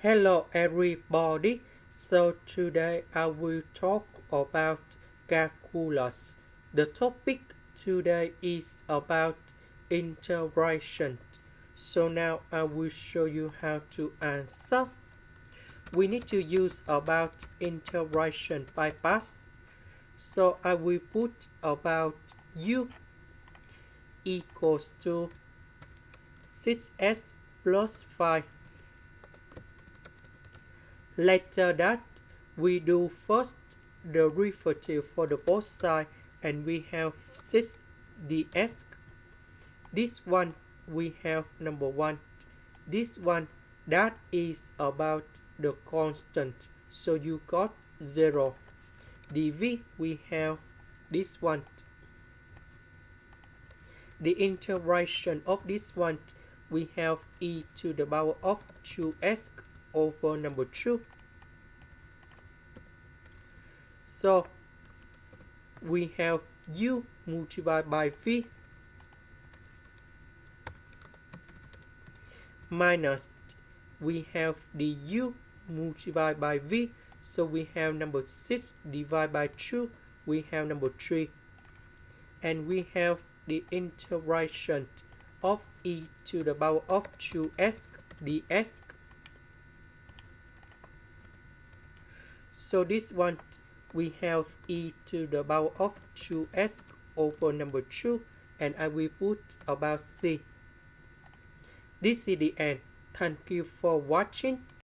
Hello everybody. So today I will talk about calculus. The topic today is about integration. So now I will show you how to answer. We need to use about integration by parts. So I will put about u equals to 6x plus 5. Later that, we do first the derivative for the both sides and we have 6 dx. This one we have number 1. This one that is about the constant. So you got 0. dv we have this one. The integration of this one we have e to the power of 2x over number 2. So we have u multiplied by v minus we have the u multiplied by v. So we have number 6 divided by 2. We have number 3. And we have the integration of e to the power of 2x dx. So this one we have e to the power of 2x over number 2 and I will put about c. This is the end. Thank you for watching.